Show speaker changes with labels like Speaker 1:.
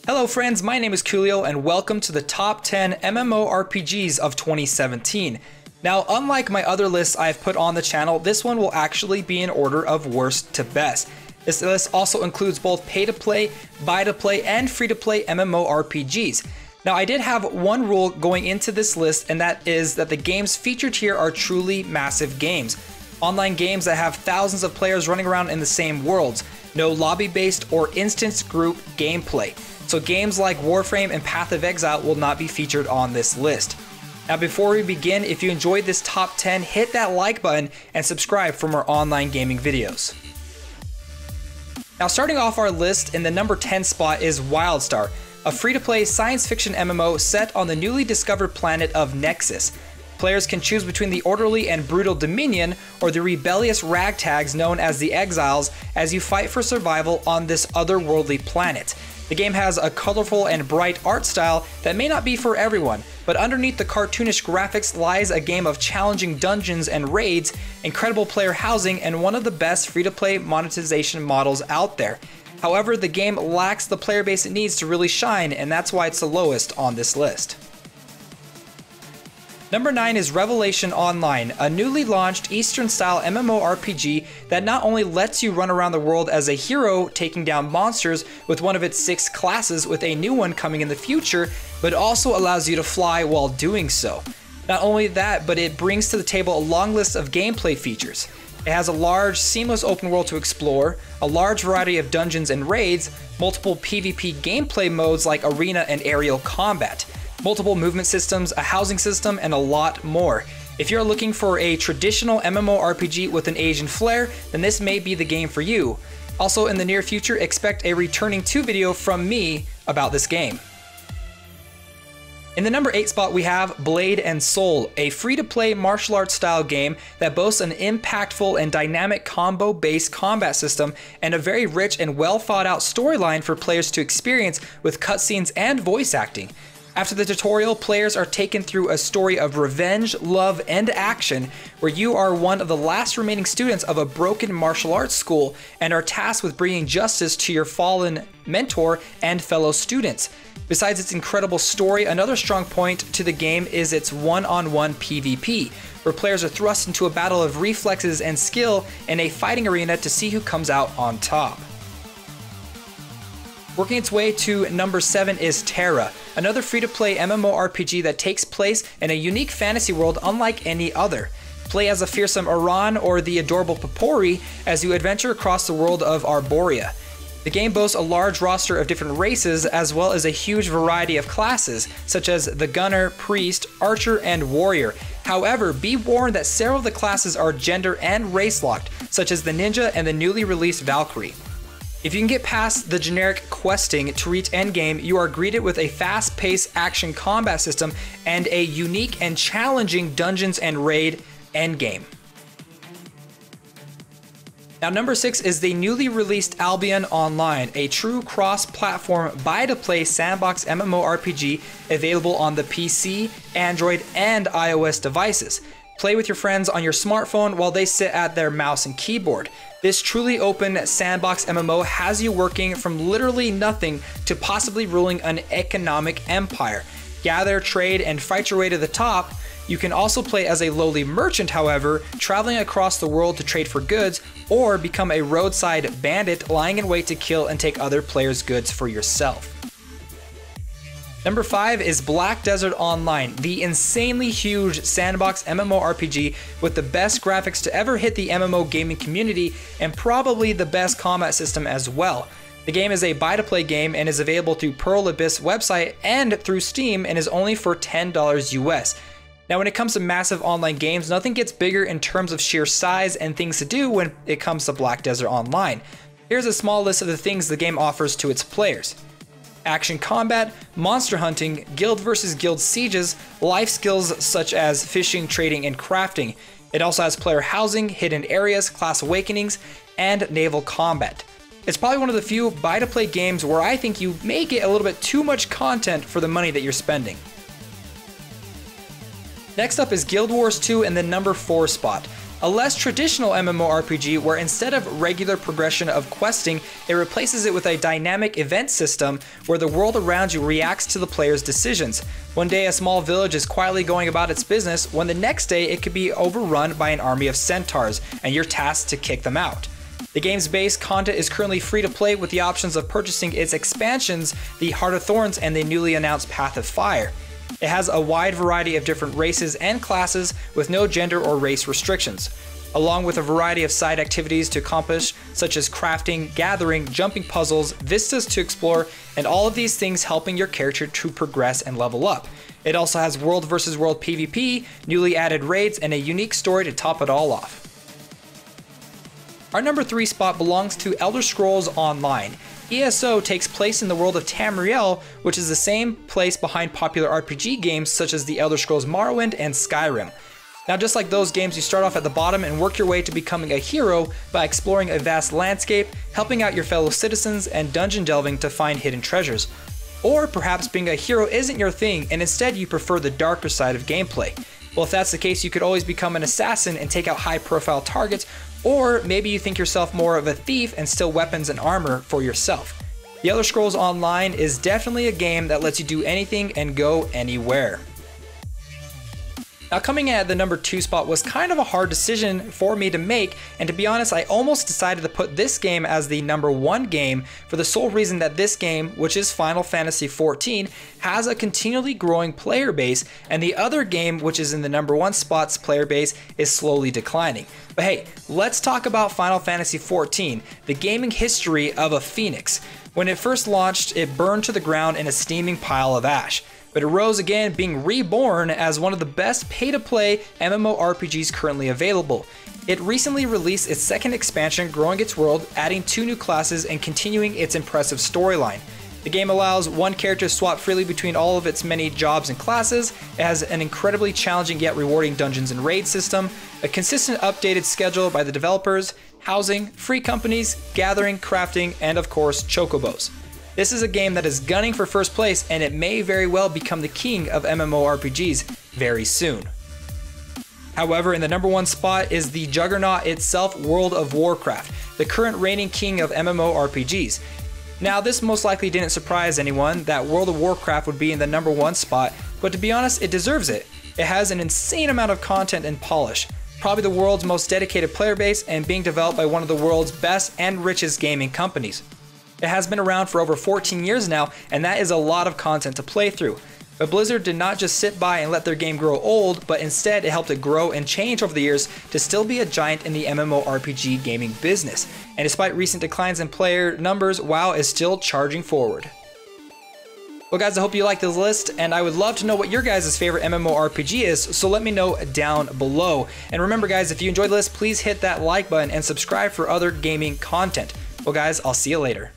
Speaker 1: Hello friends, my name is Koolio and welcome to the top 10 MMORPGs of 2017. Now, unlike my other lists I've put on the channel, this one will actually be in order of worst to best. This list also includes both pay-to-play, buy-to-play, and free-to-play MMORPGs. Now, I did have one rule going into this list, and that is that the games featured here are truly massive games. Online games that have thousands of players running around in the same worlds. No lobby-based or instance group gameplay. So games like Warframe and Path of Exile will not be featured on this list. Now before we begin, if you enjoyed this top 10, hit that like button and subscribe for more online gaming videos. Now starting off our list, in the number 10 spot is WILDSTAR, a free-to-play science fiction MMO set on the newly discovered planet of Nexus. Players can choose between the orderly and brutal Dominion or the rebellious ragtags known as the Exiles as you fight for survival on this otherworldly planet. The game has a colorful and bright art style that may not be for everyone, but underneath the cartoonish graphics lies a game of challenging dungeons and raids, incredible player housing, and one of the best free-to-play monetization models out there. However, the game lacks the player base it needs to really shine, and that's why it's the lowest on this list. Number 9 is Revelation Online, a newly launched Eastern-style MMORPG that not only lets you run around the world as a hero taking down monsters with one of its 6 classes with a new one coming in the future, but also allows you to fly while doing so. Not only that, but it brings to the table a long list of gameplay features. It has a large, seamless open world to explore, a large variety of dungeons and raids, multiple PvP gameplay modes like arena and aerial combat, multiple movement systems, a housing system, and a lot more. If you're looking for a traditional MMORPG with an Asian flair, then this may be the game for you. Also in the near future, expect a returning to video from me about this game. In the number 8 spot we have Blade and Soul, a free-to-play martial arts style game that boasts an impactful and dynamic combo-based combat system and a very rich and well thought out storyline for players to experience with cutscenes and voice acting. After the tutorial, players are taken through a story of revenge, love, and action, where you are one of the last remaining students of a broken martial arts school and are tasked with bringing justice to your fallen mentor and fellow students. Besides its incredible story, another strong point to the game is its one-on-one PvP, where players are thrust into a battle of reflexes and skill in a fighting arena to see who comes out on top. Working its way to number 7 is TERA, another free-to-play MMORPG that takes place in a unique fantasy world unlike any other. Play as a fearsome Iran or the adorable Papori as you adventure across the world of Arborea. The game boasts a large roster of different races as well as a huge variety of classes, such as the Gunner, Priest, Archer, and Warrior. However, be warned that several of the classes are gender and race locked, such as the Ninja and the newly released Valkyrie. If you can get past the generic questing to reach endgame, you are greeted with a fast-paced action combat system and a unique and challenging dungeons and raid endgame. Now number 6 is the newly released ALBION Online, a true cross-platform buy-to-play sandbox MMORPG available on the PC, Android, and iOS devices. Play with your friends on your smartphone while they sit at their mouse and keyboard. This truly open sandbox MMO has you working from literally nothing to possibly ruling an economic empire. Gather, trade, and fight your way to the top. You can also play as a lowly merchant, however, traveling across the world to trade for goods, or become a roadside bandit lying in wait to kill and take other players' goods for yourself. Number 5 is Black Desert Online, the insanely huge sandbox MMORPG with the best graphics to ever hit the MMO gaming community and probably the best combat system as well. The game is a buy-to-play game and is available through Pearl Abyss website and through Steam and is only for $10 US. Now when it comes to massive online games, nothing gets bigger in terms of sheer size and things to do when it comes to Black Desert Online. Here's a small list of the things the game offers to its players. Action combat, monster hunting, guild versus guild sieges, life skills such as fishing, trading, and crafting. It also has player housing, hidden areas, class awakenings, and naval combat. It's probably one of the few buy-to-play games where I think you may get a little bit too much content for the money that you're spending. Next up is Guild Wars 2 in the number 4 spot. A less traditional MMORPG where instead of regular progression of questing, it replaces it with a dynamic event system where the world around you reacts to the player's decisions. One day a small village is quietly going about its business, when the next day it could be overrun by an army of centaurs, and you're tasked to kick them out. The game's base content is currently free to play with the options of purchasing its expansions, the Heart of Thorns and the newly announced Path of Fire. It has a wide variety of different races and classes with no gender or race restrictions, along with a variety of side activities to accomplish, such as crafting, gathering, jumping puzzles, vistas to explore, and all of these things helping your character to progress and level up. It also has world versus world PvP, newly added raids, and a unique story to top it all off. Our number 3 spot belongs to Elder Scrolls Online. ESO takes place in the world of Tamriel, which is the same place behind popular RPG games such as the Elder Scrolls Morrowind and Skyrim. Now, just like those games, you start off at the bottom and work your way to becoming a hero by exploring a vast landscape, helping out your fellow citizens, and dungeon delving to find hidden treasures. Or perhaps being a hero isn't your thing and instead you prefer the darker side of gameplay. Well, if that's the case, you could always become an assassin and take out high-profile targets, or maybe you think yourself more of a thief and steal weapons and armor for yourself. The Elder Scrolls Online is definitely a game that lets you do anything and go anywhere. Now, coming in at the number 2 spot was kind of a hard decision for me to make, and to be honest, I almost decided to put this game as the number 1 game for the sole reason that this game, which is Final Fantasy XIV, has a continually growing player base, and the other game, which is in the number 1 spot's player base, is slowly declining. But hey, let's talk about Final Fantasy XIV, the gaming history of a phoenix. When it first launched, it burned to the ground in a steaming pile of ash, but it rose again, being reborn as one of the best pay-to-play MMORPGs currently available. It recently released its second expansion, growing its world, adding 2 new classes, and continuing its impressive storyline. The game allows one character to swap freely between all of its many jobs and classes. It has an incredibly challenging yet rewarding dungeons and raid system, a consistent updated schedule by the developers, housing, free companies, gathering, crafting, and of course, chocobos. This is a game that is gunning for first place, and it may very well become the king of MMORPGs very soon. However, in the number 1 spot is the juggernaut itself, World of Warcraft, the current reigning king of MMORPGs. Now, this most likely didn't surprise anyone that World of Warcraft would be in the number 1 spot, but to be honest, it deserves it. It has an insane amount of content and polish, probably the world's most dedicated player base, and being developed by one of the world's best and richest gaming companies. It has been around for over 14 years now, and that is a lot of content to play through. But Blizzard did not just sit by and let their game grow old, but instead it helped it grow and change over the years to still be a giant in the MMORPG gaming business. And despite recent declines in player numbers, WoW is still charging forward. Well guys, I hope you liked this list, and I would love to know what your guys' favorite MMORPG is, so let me know down below. And remember guys, if you enjoyed this, please hit that like button and subscribe for other gaming content. Well guys, I'll see you later.